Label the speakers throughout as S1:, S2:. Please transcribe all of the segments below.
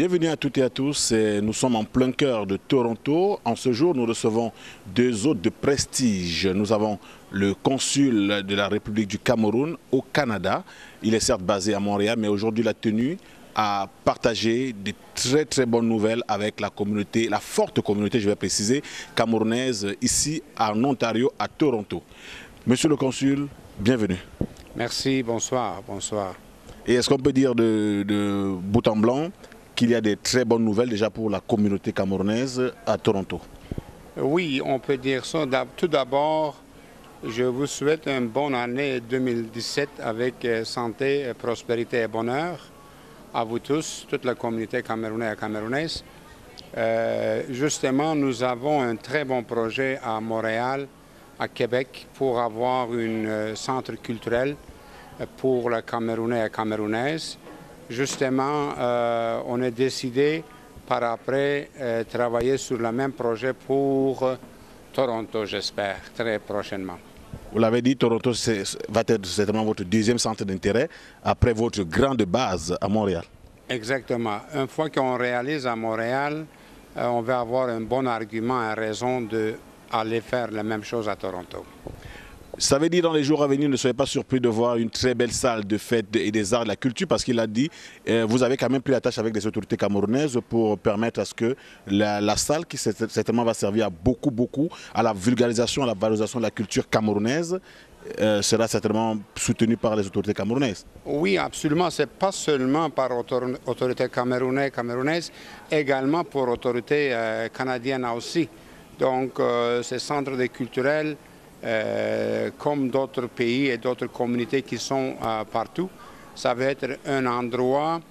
S1: Bienvenue à toutes et à tous. Nous sommes en plein cœur de Toronto. En ce jour, nous recevons deux hôtes de prestige. Nous avons le consul de la République du Cameroun au Canada. Il est certes basé à Montréal, mais aujourd'hui, il a tenu à partager de très bonnes nouvelles avec la communauté, la forte communauté, je vais préciser, camerounaise ici en Ontario, à Toronto. Monsieur le consul, bienvenue.
S2: Merci, bonsoir.
S1: Et est-ce qu'on peut dire de bout en blanc qu'il y a des très bonnes nouvelles déjà pour la communauté camerounaise à Toronto?
S2: Oui, on peut dire ça. Tout d'abord, je vous souhaite une bonne année 2017 avec santé, prospérité et bonheur à vous tous, toute la communauté camerounaise et camerounaise. Justement, nous avons un très bon projet à Montréal, à Québec, pour avoir un centre culturel pour les Camerounais et Camerounaises. Justement, on a décidé par après travailler sur le même projet pour Toronto, j'espère, très prochainement.
S1: Vous l'avez dit, Toronto va être certainement votre deuxième centre d'intérêt après votre grande base à Montréal.
S2: Exactement. Une fois qu'on réalise à Montréal, on va avoir un bon argument et raison d'aller faire la même chose à Toronto.
S1: Ça veut dire dans les jours à venir, ne soyez pas surpris de voir une très belle salle de fête et des arts et de la culture, parce qu'il a dit, vous avez quand même pris la tâche avec les autorités camerounaises pour permettre à ce que la salle, qui certainement va servir à beaucoup à la vulgarisation, à la valorisation de la culture camerounaise, sera certainement soutenue par les autorités camerounaises.
S2: Oui, absolument. Ce n'est pas seulement par autorités camerounaises, également pour autorités canadiennes aussi. Donc, ces centres culturels, comme d'autres pays et d'autres communautés qui sont partout, ça va être un endroit,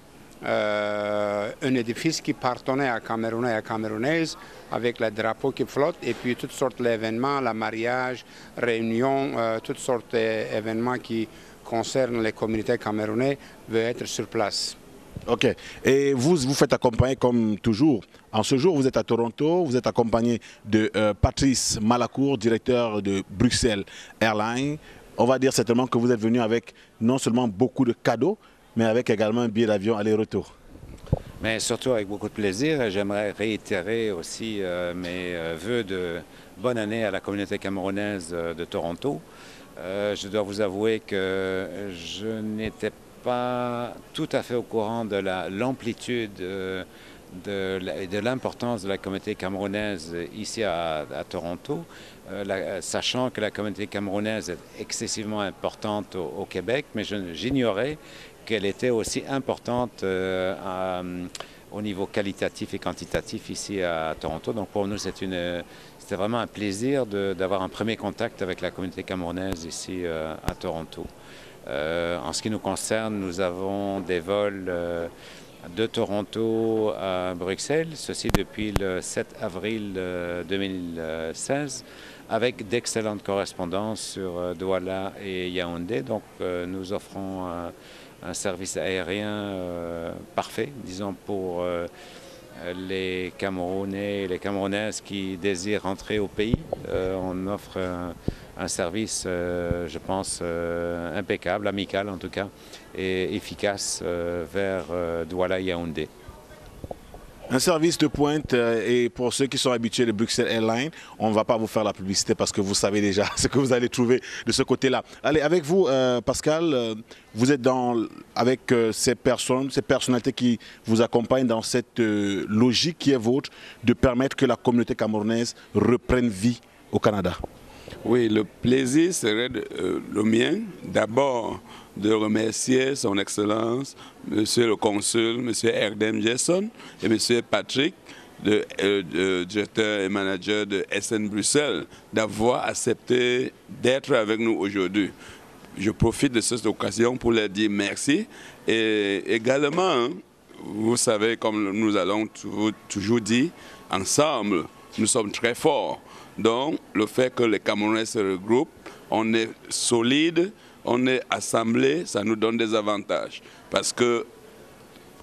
S2: un édifice qui appartenait à Camerounais et à Camerounaises, avec le drapeau qui flotte, et puis toutes sortes d'événements, le mariage, réunions, toutes sortes d'événements qui concernent les communautés camerounaises vont être sur place.
S1: Ok. Et vous faites accompagner comme toujours. En ce jour, vous êtes à Toronto, vous êtes accompagné de Patrice Malacour, directeur de Bruxelles Airlines. On va dire certainement que vous êtes venu avec non seulement beaucoup de cadeaux, mais avec également un billet d'avion aller-retour.
S3: Mais surtout avec beaucoup de plaisir. J'aimerais réitérer aussi mes vœux de bonne année à la communauté camerounaise de Toronto. Je dois vous avouer que je n'étais pas tout à fait au courant de l'amplitude et de l'importance de la communauté camerounaise ici à Toronto, sachant que la communauté camerounaise est excessivement importante au Québec, mais j'ignorais qu'elle était aussi importante au niveau qualitatif et quantitatif ici à Toronto. Donc pour nous, c'était vraiment un plaisir d'avoir un premier contact avec la communauté camerounaise ici à Toronto. En ce qui nous concerne, nous avons des vols de Toronto à Bruxelles, ceci depuis le 7 avril 2016, avec d'excellentes correspondances sur Douala et Yaoundé. Donc nous offrons un service aérien parfait, disons, pour les Camerounais et les Camerounaises qui désirent rentrer au pays. On offre un service, je pense, impeccable, amical en tout cas, et efficace vers Douala et Yaoundé.
S1: Un service de pointe, et pour ceux qui sont habitués de Bruxelles Airlines, on ne va pas vous faire la publicité parce que vous savez déjà ce que vous allez trouver de ce côté-là. Allez, avec vous, Pascal, vous êtes avec ces personnalités qui vous accompagnent dans cette logique qui est vôtre de permettre que la communauté camerounaise reprenne vie au Canada.
S4: Oui, le plaisir serait le mien. D'abord, de remercier son Excellence, Monsieur le Consul, Monsieur Erdem Jason et Monsieur Patrick, directeur et manager de SN Bruxelles, d'avoir accepté d'être avec nous aujourd'hui. Je profite de cette occasion pour leur dire merci. Et également, vous savez, comme nous allons toujours dire, ensemble, nous sommes très forts. Donc, le fait que les Camerounais se regroupent, on est solide, on est assemblés, ça nous donne des avantages. Parce que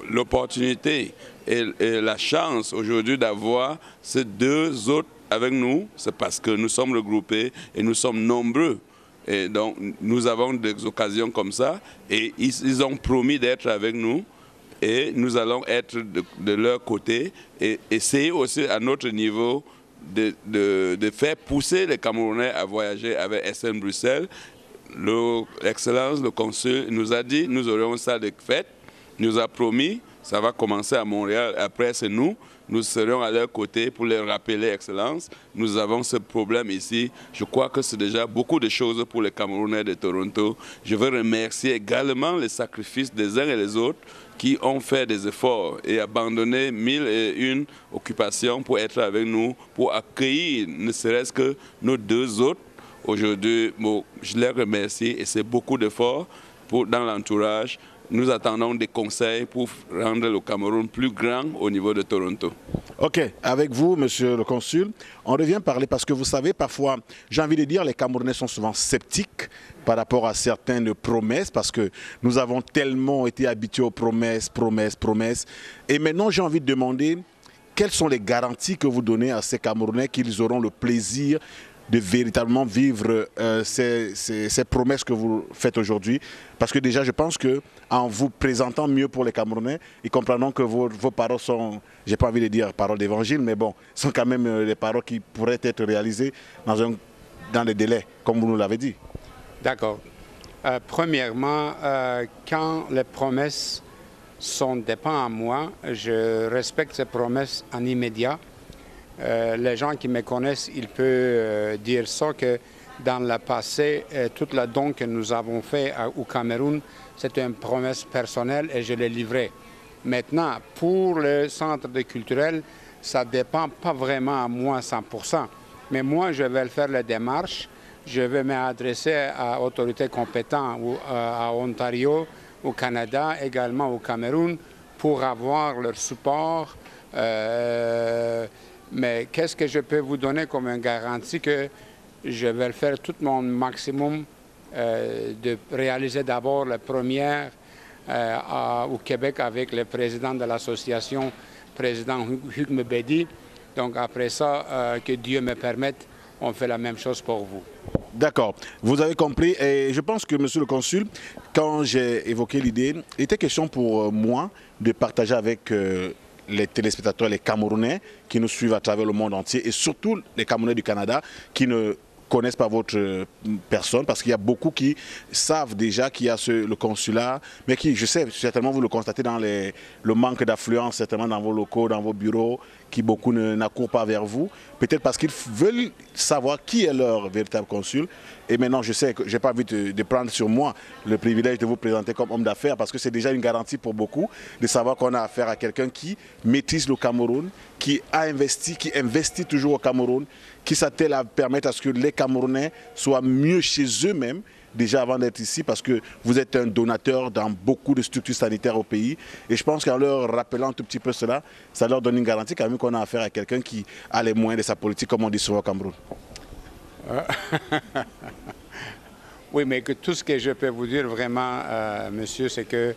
S4: l'opportunité et la chance aujourd'hui d'avoir ces deux autres avec nous, c'est parce que nous sommes regroupés et nous sommes nombreux. Et donc, nous avons des occasions comme ça et ils ont promis d'être avec nous et nous allons être de leur côté et essayer aussi à notre niveau de faire pousser les Camerounais à voyager avec SN Bruxelles. L'excellence, le consul nous a dit, nous aurons ça de fête, nous a promis, ça va commencer à Montréal, après c'est nous serons à leur côté pour les rappeler, Excellence. Nous avons ce problème ici. Je crois que c'est déjà beaucoup de choses pour les Camerounais de Toronto. Je veux remercier également les sacrifices des uns et des autres qui ont fait des efforts et abandonné 1001 occupations pour être avec nous, pour accueillir ne serait-ce que nos deux autres. Aujourd'hui, bon, je les remercie et c'est beaucoup d'efforts dans l'entourage. Nous attendons des conseils pour rendre le Cameroun plus grand au niveau de Toronto.
S1: Ok, avec vous, monsieur le consul, on revient parler parce que vous savez, parfois, j'ai envie de dire, les Camerounais sont souvent sceptiques par rapport à certaines promesses parce que nous avons tellement été habitués aux promesses. Et maintenant, j'ai envie de demander quelles sont les garanties que vous donnez à ces Camerounais qu'ils auront le plaisir de véritablement vivre ces promesses que vous faites aujourd'hui. Parce que déjà, je pense qu'en vous présentant mieux pour les Camerounais, ils comprendront que vos paroles sont, j'ai pas envie de dire paroles d'évangile, mais bon, sont quand même des paroles qui pourraient être réalisées dans les délais, comme vous nous l'avez dit.
S2: D'accord. Premièrement, quand les promesses dépendent à moi, je respecte ces promesses en immédiat. Les gens qui me connaissent, ils peuvent dire ça, que dans le passé, toute la don que nous avons fait au Cameroun, c'était une promesse personnelle et je l'ai livrée. Maintenant, pour le centre culturel, ça ne dépend pas vraiment à moi 100%. Mais moi, je vais faire la démarche. Je vais m'adresser à autorités compétentes à Ontario, au Canada, également au Cameroun, pour avoir leur support. Mais qu'est-ce que je peux vous donner comme une garantie que je vais faire tout mon maximum de réaliser d'abord la première au Québec avec le président de l'association, président Hugues Mbedi. Donc après ça, que Dieu me permette, on fait la même chose pour vous.
S1: D'accord, vous avez compris et je pense que monsieur le consul, quand j'ai évoqué l'idée, il était question pour moi de partager avec les téléspectateurs, les Camerounais qui nous suivent à travers le monde entier et surtout les Camerounais du Canada qui ne connaissent pas votre personne parce qu'il y a beaucoup qui savent déjà qu'il y a le consulat, mais qui, je sais, certainement vous le constatez dans le manque d'affluence, certainement dans vos locaux, dans vos bureaux, qui beaucoup n'accourent pas vers vous, peut-être parce qu'ils veulent savoir qui est leur véritable consul. Et maintenant, je sais que je n'ai pas envie de prendre sur moi le privilège de vous présenter comme homme d'affaires parce que c'est déjà une garantie pour beaucoup de savoir qu'on a affaire à quelqu'un qui maîtrise le Cameroun, qui a investi, qui investit toujours au Cameroun, qui s'attelle à permettre à ce que les Camerounais soient mieux chez eux-mêmes déjà avant d'être ici parce que vous êtes un donateur dans beaucoup de structures sanitaires au pays et je pense qu'en leur rappelant un tout petit peu cela, ça leur donne une garantie quand même qu'on a affaire à quelqu'un qui a les moyens de sa politique comme on dit souvent au Cameroun.
S2: Oui, mais que tout ce que je peux vous dire vraiment, monsieur, c'est que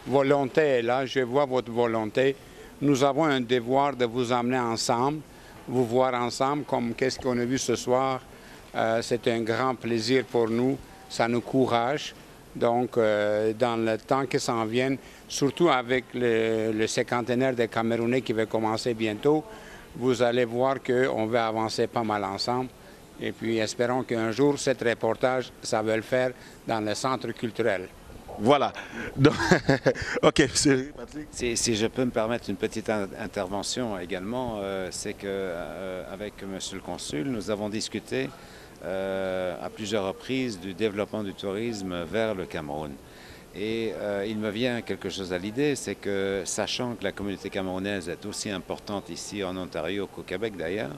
S2: volonté est là, je vois votre volonté. Nous avons un devoir de vous emmener ensemble, vous voir ensemble comme qu'est-ce qu'on a vu ce soir. C'est un grand plaisir pour nous, ça nous courage. Donc, dans le temps qui s'en vient, surtout avec le cinquantenaire des Camerounais qui va commencer bientôt, vous allez voir qu'on va avancer pas mal ensemble. Et puis, espérons qu'un jour, ce reportage, ça va le faire dans le centre culturel.
S1: Voilà. Donc, ok, monsieur Patrick.
S3: Si je peux me permettre une petite intervention également, c'est qu'avec monsieur le consul, nous avons discuté à plusieurs reprises du développement du tourisme vers le Cameroun. Et il me vient quelque chose à l'idée, c'est que sachant que la communauté camerounaise est aussi importante ici en Ontario qu'au Québec d'ailleurs,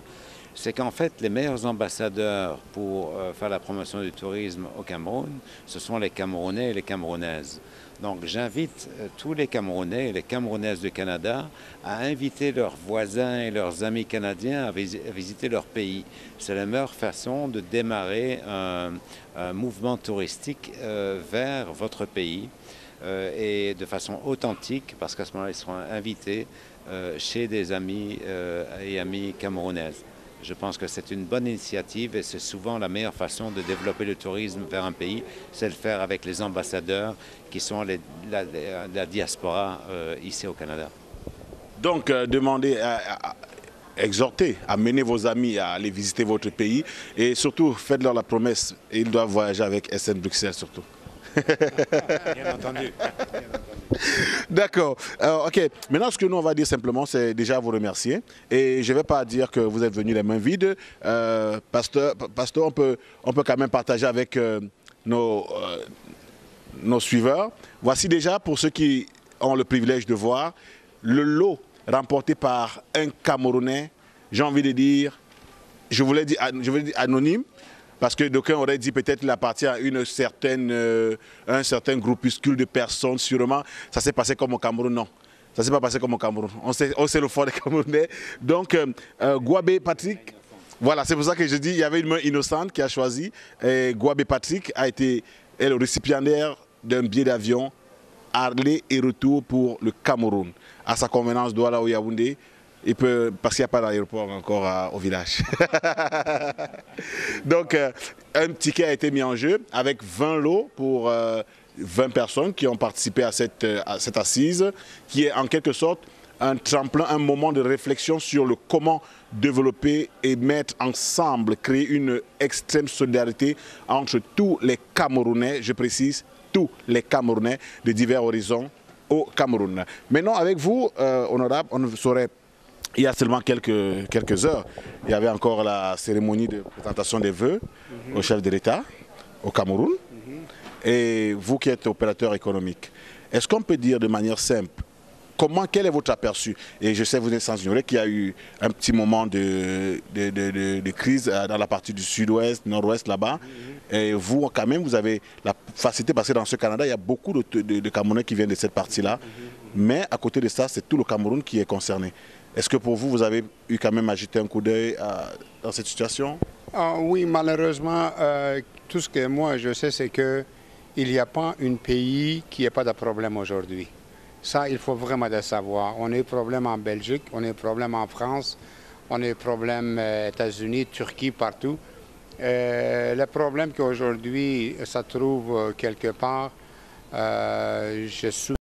S3: c'est qu'en fait les meilleurs ambassadeurs pour faire la promotion du tourisme au Cameroun, ce sont les Camerounais et les Camerounaises. Donc j'invite tous les Camerounais et les Camerounaises du Canada à inviter leurs voisins et leurs amis canadiens à visiter leur pays. C'est la meilleure façon de démarrer un mouvement touristique vers votre pays et de façon authentique parce qu'à ce moment-là, ils seront invités chez des amis et amies camerounaises. Je pense que c'est une bonne initiative et c'est souvent la meilleure façon de développer le tourisme vers un pays, c'est de le faire avec les ambassadeurs qui sont la diaspora ici au Canada.
S1: Donc, exhortez, amenez vos amis à aller visiter votre pays et surtout faites-leur la promesse, ils doivent voyager avec SN Bruxelles surtout.
S3: Bien entendu.
S1: D'accord. Ok. Maintenant, ce que nous on va dire simplement, c'est déjà vous remercier. Et je ne vais pas dire que vous êtes venus les mains vides. Pasteur, on peut quand même partager avec nos suiveurs. Voici déjà, pour ceux qui ont le privilège de voir, le lot remporté par un Camerounais, j'ai envie de dire, je voulais dire anonyme, parce que d'aucuns auraient dit peut-être qu'il appartient à un certain groupuscule de personnes, sûrement. Ça s'est passé comme au Cameroun, non. Ça ne s'est pas passé comme au Cameroun. On sait le fort des Camerounais. Donc, Gouabé Patrick, voilà, c'est pour ça que je dis qu'il y avait une main innocente qui a choisi. Et Gouabé Patrick est le récipiendaire d'un billet d'avion aller et retour pour le Cameroun. À sa convenance Douala ou Yaoundé. Parce qu'il n'y a pas d'aéroport encore au village. Donc, un ticket a été mis en jeu avec 20 lots pour 20 personnes qui ont participé à cette assise, qui est en quelque sorte un tremplin, un moment de réflexion sur le comment développer et mettre ensemble, créer une extrême solidarité entre tous les Camerounais, je précise, tous les Camerounais de divers horizons au Cameroun. Maintenant, avec vous, honorable, on saurait... Il y a seulement quelques heures, il y avait encore la cérémonie de présentation des vœux au chef de l'État, au Cameroun. Et vous qui êtes opérateur économique, est-ce qu'on peut dire de manière simple, quel est votre aperçu? Et je sais, vous êtes sans ignorer qu'il y a eu un petit moment de crise dans la partie du sud-ouest, nord-ouest là-bas. Et vous, quand même, vous avez la facilité, parce que dans ce Canada, il y a beaucoup de Camerounais qui viennent de cette partie-là. Mais à côté de ça, c'est tout le Cameroun qui est concerné. Est-ce que pour vous, vous avez eu quand même à jeter un coup d'œil dans cette situation?
S2: Oui, malheureusement, tout ce que moi je sais, c'est qu'il n'y a pas un pays qui n'a pas de problème aujourd'hui. Ça, il faut vraiment le savoir. On a eu problème en Belgique, on a eu problème en France, on a eu problème aux États-Unis, Turquie, partout. Le problème qu'aujourd'hui, ça trouve quelque part, je suis